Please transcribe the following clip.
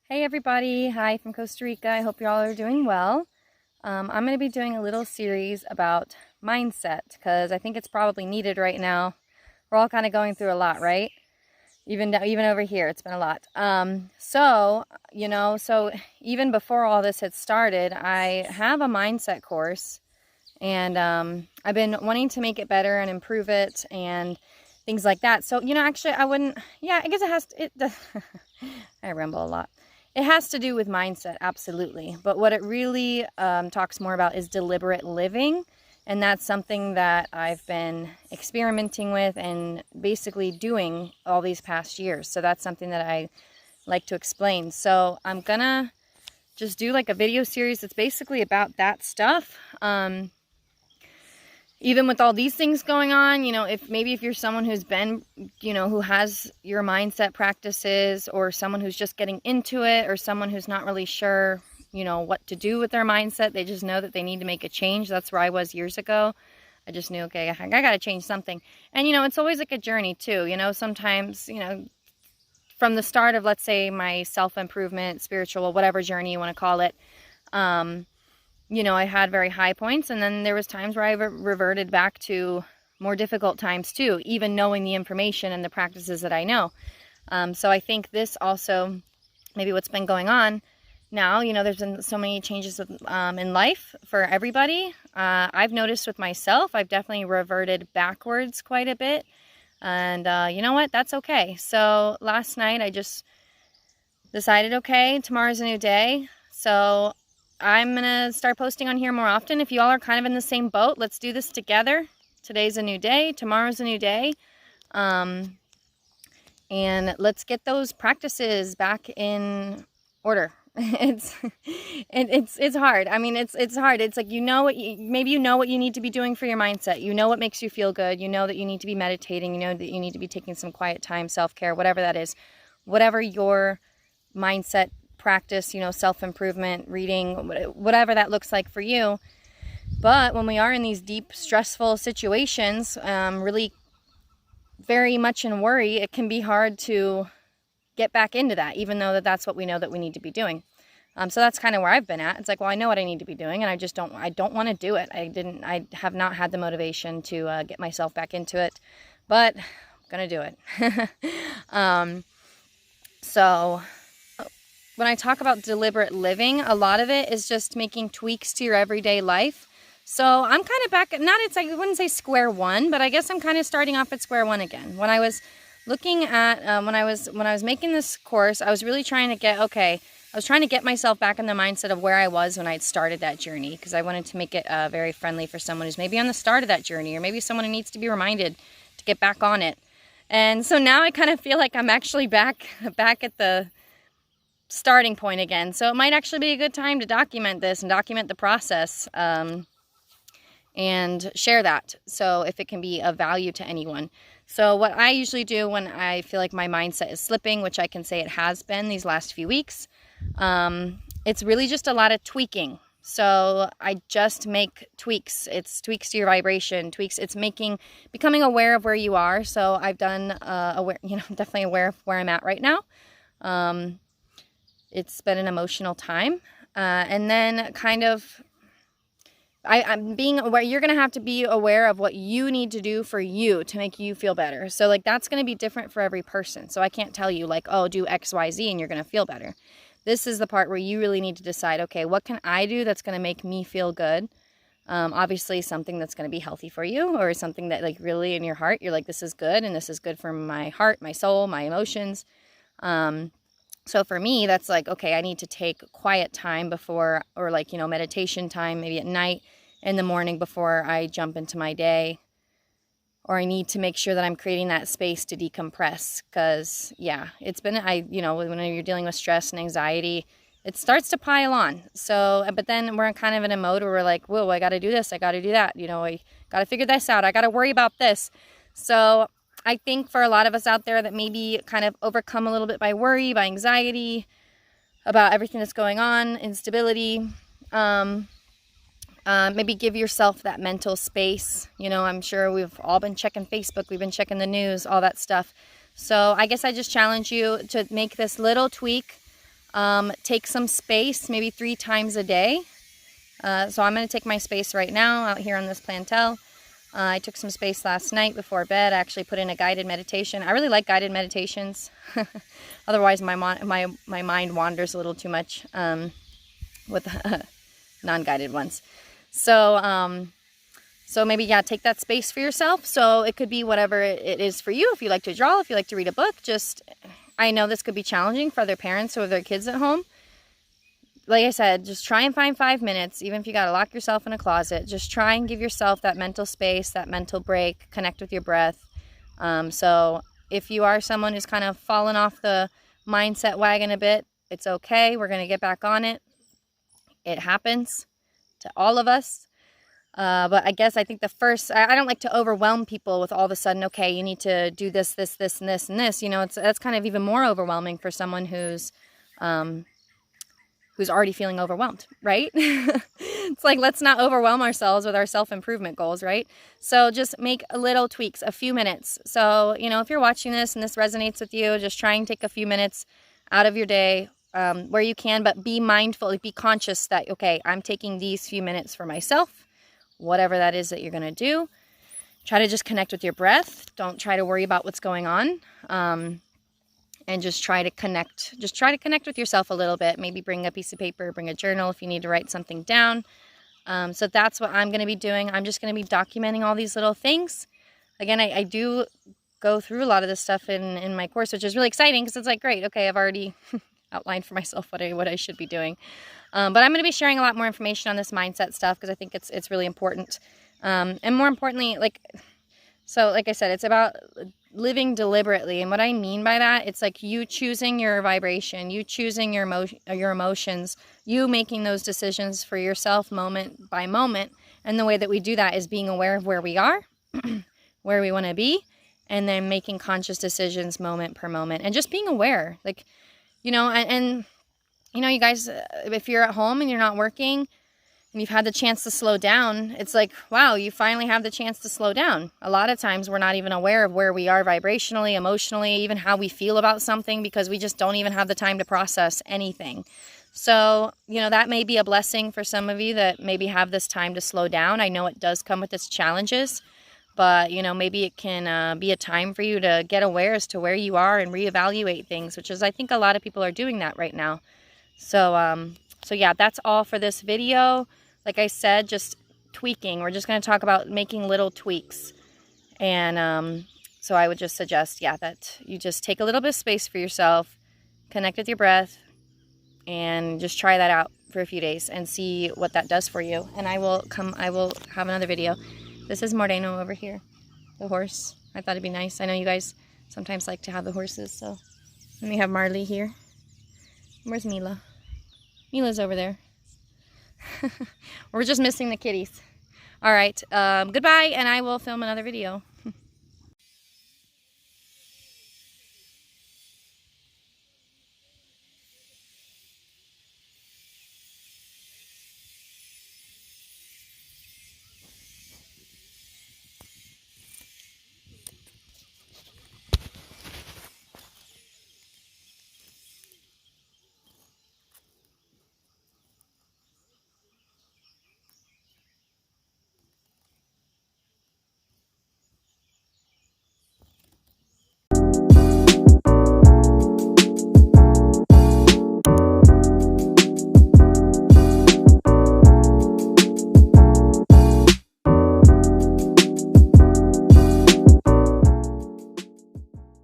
Hey everybody, hi from Costa Rica. I hope you all are doing well. I'm going to be doing a little series about mindset because I think it's probably needed right now. We're all kind of going through a lot, right? Even over here, it's been a lot. So even before all this had started, I have a mindset course, and I've been wanting to make it better and improve it and things like that. So, actually I wouldn't, yeah, I guess it has to, I ramble a lot. It has to do with mindset, absolutely. But what it really talks more about is deliberate living. And that's something that I've been experimenting with and basically doing all these past years. So that's something that I like to explain. So I'm gonna just do like a video series that's basically about that stuff. Even with all these things going on, if you're someone who's been, who has your mindset practices, or someone who's just getting into it, or someone who's not really sure, what to do with their mindset, they just know that they need to make a change. That's where I was years ago. I just knew, okay, I got to change something. And, it's always like a journey too, sometimes, from the start of, let's say, my self-improvement, spiritual, whatever journey you want to call it, I had very high points, and then there was times where I reverted back to more difficult times too, even knowing the information and the practices that I know. So I think this also, maybe what's been going on now, there's been so many changes in life for everybody. I've noticed with myself, I've definitely reverted backwards quite a bit. And you know what? That's okay. So last night I just decided, okay, tomorrow's a new day. So I'm going to start posting on here more often. If you all are kind of in the same boat, let's do this together. Today's a new day. Tomorrow's a new day. And let's get those practices back in order. It's hard. I mean, it's hard. It's like, maybe you know what you need to be doing for your mindset. You know what makes you feel good. You know that you need to be meditating. You know that you need to be taking some quiet time, self-care, whatever that is. Whatever your mindset practice, self-improvement, reading, whatever that looks like for you. But when we are in these deep, stressful situations, really very much in worry, it can be hard to get back into that, even though that's what we know that we need to be doing. So that's kind of where I've been at. It's like, well, I know what I need to be doing, and I don't want to do it. I have not had the motivation to get myself back into it, but I'm gonna do it. So when I talk about deliberate living, a lot of it is just making tweaks to your everyday life. So I'm kind of back, I wouldn't say square one, but I guess I'm kind of starting off at square one again. When I was looking at, when I was making this course, I was really trying to get myself back in the mindset of where I was when I started that journey, because I wanted to make it very friendly for someone who's maybe on the start of that journey, or maybe someone who needs to be reminded to get back on it. And so now I kind of feel like I'm actually back at the starting point again. So it might actually be a good time to document this and document the process, and share that, so if it can be of value to anyone. So what I usually do when I feel like my mindset is slipping, which I can say it has been these last few weeks, it's really just a lot of tweaking. So I just make tweaks. It's tweaks to your vibration, tweaks. It's becoming aware of where you are. So I've done definitely aware of where I'm at right now. It's been an emotional time. And then kind of, I'm being aware. You're going to have to be aware of what you need to do for you to make you feel better. So like, that's going to be different for every person. So I can't tell you like, oh, do X, Y, Z and you're going to feel better. This is the part where you really need to decide, okay, what can I do that's going to make me feel good? Obviously something that's going to be healthy for you, or something that like really in your heart, you're like, this is good. And this is good for my heart, my soul, my emotions. So for me, that's like, okay, I need to take quiet time before, or like, meditation time, maybe at night, in the morning before I jump into my day. Or I need to make sure that I'm creating that space to decompress, because yeah, it's been, when you're dealing with stress and anxiety, it starts to pile on. So, but then we're kind of in a mode where we're like, whoa, I got to do this. I got to do that. I got to figure this out. I got to worry about this. So I think for a lot of us out there that maybe kind of overcome a little bit by worry, by anxiety, about everything that's going on, instability, maybe give yourself that mental space. I'm sure we've all been checking Facebook, we've been checking the news, all that stuff. So I guess I just challenge you to make this little tweak Take some space, maybe 3 times a day. So I'm going to take my space right now out here on this plantel. I took some space last night before bed. I actually put in a guided meditation. I really like guided meditations. Otherwise, my mind wanders a little too much with non-guided ones. So, so maybe, yeah, take that space for yourself. So it could be whatever it is for you. If you like to draw, if you like to read a book, I know this could be challenging for other parents who have their kids at home. Like I said, just try and find 5 minutes, even if you got to lock yourself in a closet. Just try and give yourself that mental space, that mental break, connect with your breath. So if you are someone who's kind of fallen off the mindset wagon a bit, it's okay. We're going to get back on it. It happens to all of us. But I think the first, I don't like to overwhelm people with all of a sudden, okay, you need to do this, this, this, and this, and this. You know, that's kind of even more overwhelming for someone who's already feeling overwhelmed, right? It's like, let's not overwhelm ourselves with our self-improvement goals, right? So just make little tweaks, a few minutes. So, you know, if you're watching this and this resonates with you, just try and take a few minutes out of your day where you can, but be mindful, be conscious that, okay, I'm taking these few minutes for myself, whatever that is that you're going to do. Try to just connect with your breath. Don't try to worry about what's going on. And just try to connect with yourself a little bit. Maybe bring a piece of paper, bring a journal if you need to write something down. So that's what I'm going to be doing. I'm just going to be documenting all these little things. Again, I do go through a lot of this stuff in my course, which is really exciting because it's like, great, okay, I've already outlined for myself what I should be doing. But I'm going to be sharing a lot more information on this mindset stuff because I think it's really important. And more importantly, like I said, it's about living deliberately. And what I mean by that, it's like you choosing your vibration, you choosing your emotions, you making those decisions for yourself moment by moment. And the way that we do that is being aware of where we are, where we want to be, and then making conscious decisions moment per moment and just being aware. Like, you know, and you know, you guys, if you're at home and you're not working, and you've had the chance to slow down, it's like, wow, you finally have the chance to slow down. A lot of times we're not even aware of where we are vibrationally, emotionally, even how we feel about something because we just don't even have the time to process anything. So, you know, that may be a blessing for some of you that maybe have this time to slow down. I know it does come with its challenges, but, you know, maybe it can be a time for you to get aware as to where you are and reevaluate things, which is, I think a lot of people are doing that right now. So, so yeah, that's all for this video. Like I said, just tweaking. We're just going to talk about making little tweaks. And so I would just suggest, yeah, that you just take a little bit of space for yourself, connect with your breath, and just try that out for a few days and see what that does for you. And I will have another video. This is Moreno over here, the horse. I thought it'd be nice. I know you guys sometimes like to have the horses, so. And we have Marley here. Where's Mila? Mila's over there. We're just missing the kitties. All right, goodbye, and I will film another video.